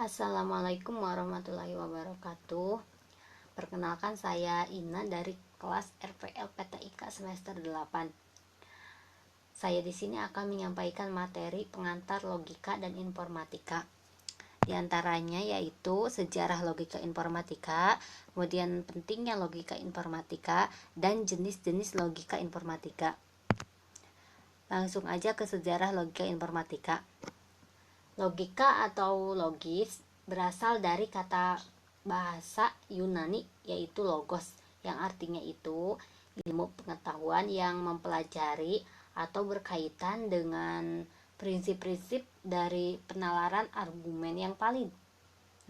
Assalamualaikum warahmatullahi wabarakatuh. Perkenalkan, saya Ina dari kelas RPL PTIK semester 8. Saya di sini akan menyampaikan materi pengantar logika dan informatika. Di antaranya yaitu sejarah logika informatika, kemudian pentingnya logika informatika, dan jenis-jenis logika informatika. Langsung aja ke sejarah logika informatika. Logika atau logis berasal dari kata bahasa Yunani yaitu logos, yang artinya itu ilmu pengetahuan yang mempelajari atau berkaitan dengan prinsip-prinsip dari penalaran argumen yang valid.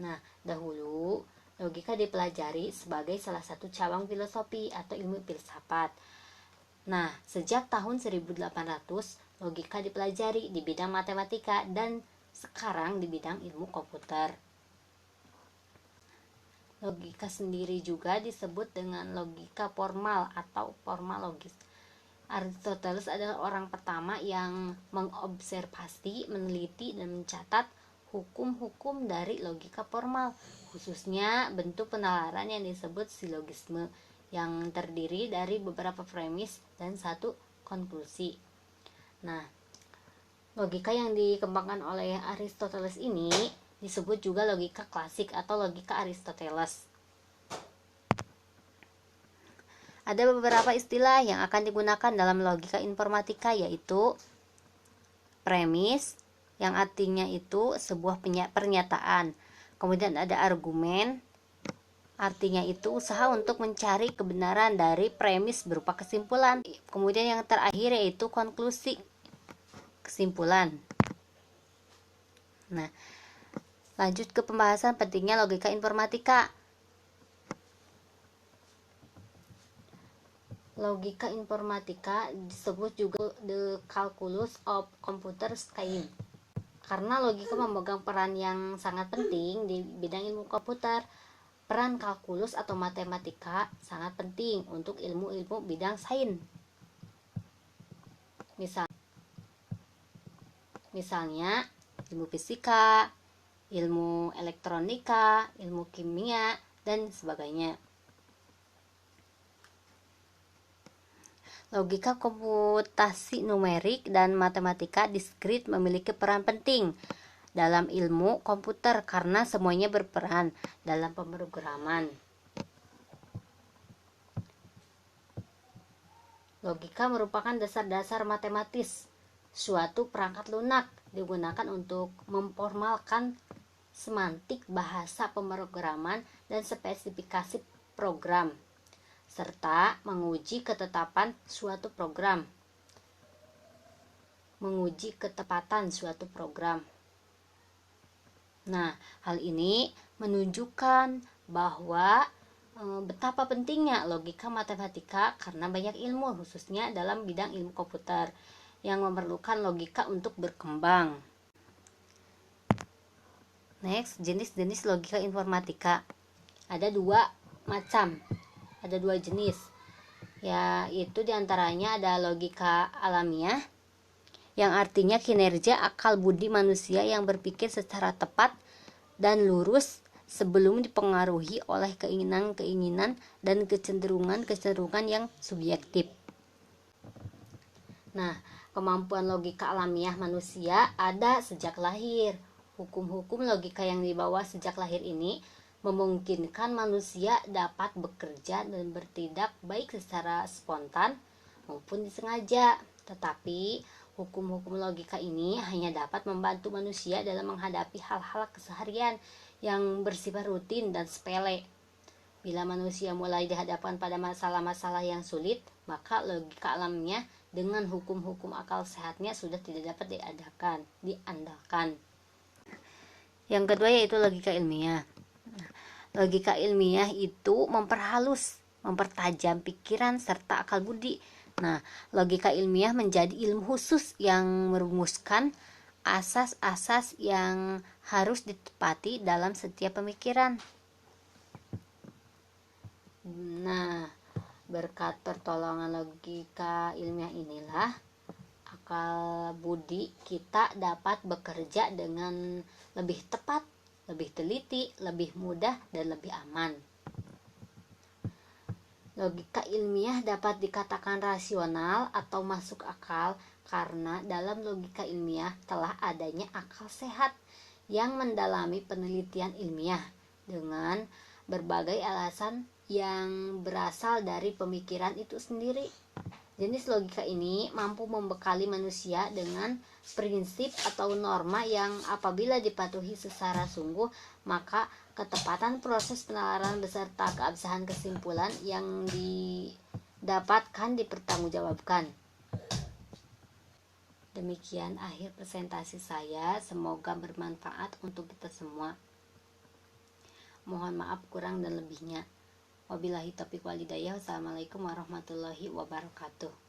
Nah, dahulu logika dipelajari sebagai salah satu cabang filosofi atau ilmu filsafat. Nah, sejak tahun 1800 logika dipelajari di bidang matematika dan sekarang di bidang ilmu komputer. Logika sendiri juga disebut dengan logika formal atau formal logis. Aristoteles adalah orang pertama yang mengobservasi, meneliti, dan mencatat hukum-hukum dari logika formal, khususnya bentuk penalaran yang disebut silogisme, yang terdiri dari beberapa premis dan satu konklusi. Nah, logika yang dikembangkan oleh Aristoteles ini disebut juga logika klasik atau logika Aristoteles. Ada beberapa istilah yang akan digunakan dalam logika informatika, yaitu premis, yang artinya itu sebuah pernyataan. Kemudian ada argumen, artinya itu usaha untuk mencari kebenaran dari premis berupa kesimpulan. Kemudian yang terakhir yaitu konklusi, kesimpulan. Nah, lanjut ke pembahasan pentingnya logika informatika. Logika informatika disebut juga the calculus of computer science, karena logika memegang peran yang sangat penting di bidang ilmu komputer. Peran kalkulus atau matematika sangat penting untuk ilmu-ilmu bidang sains. Misalnya ilmu fisika, ilmu elektronika, ilmu kimia, dan sebagainya. Logika komputasi numerik dan matematika diskrit memiliki peran penting dalam ilmu komputer karena semuanya berperan dalam pemrograman. Logika merupakan dasar-dasar matematis. Suatu perangkat lunak digunakan untuk memformalkan semantik bahasa pemrograman dan spesifikasi program, serta menguji ketetapan suatu program. Nah, hal ini menunjukkan bahwa betapa pentingnya logika matematika karena banyak ilmu, khususnya dalam bidang ilmu komputer, yang memerlukan logika untuk berkembang. Next, jenis-jenis logika informatika. Ada dua jenis, yaitu diantaranya ada logika alamiah, yang artinya kinerja akal budi manusia yang berpikir secara tepat dan lurus sebelum dipengaruhi oleh keinginan-keinginan dan kecenderungan-kecenderungan yang subjektif. Nah, kemampuan logika alamiah manusia ada sejak lahir. Hukum-hukum logika yang dibawa sejak lahir ini memungkinkan manusia dapat bekerja dan bertindak baik secara spontan maupun disengaja. Tetapi hukum-hukum logika ini hanya dapat membantu manusia dalam menghadapi hal-hal keseharian yang bersifat rutin dan sepele. Bila manusia mulai dihadapkan pada masalah-masalah yang sulit, maka logika alamiah dengan hukum-hukum akal sehatnya sudah tidak dapat diandalkan. Yang kedua yaitu logika ilmiah. Logika ilmiah itu memperhalus, mempertajam pikiran serta akal budi. Nah, logika ilmiah menjadi ilmu khusus yang merumuskan asas-asas yang harus ditepati dalam setiap pemikiran. Nah, berkat pertolongan logika ilmiah inilah akal budi kita dapat bekerja dengan lebih tepat lebih teliti, lebih mudah, dan lebih aman. Logika ilmiah dapat dikatakan rasional atau masuk akal karena dalam logika ilmiah telah adanya akal sehat yang mendalami penelitian ilmiah dengan berbagai alasan yang berasal dari pemikiran itu sendiri. Jenis logika ini mampu membekali manusia dengan prinsip atau norma yang apabila dipatuhi secara sungguh, maka ketepatan proses penalaran beserta keabsahan kesimpulan yang didapatkan dipertanggungjawabkan. Demikian akhir presentasi saya, semoga bermanfaat untuk kita semua. Mohon maaf kurang dan lebihnya. Wabillahi taufiq wal hidayah. Wassalamualaikum warahmatullahi wabarakatuh.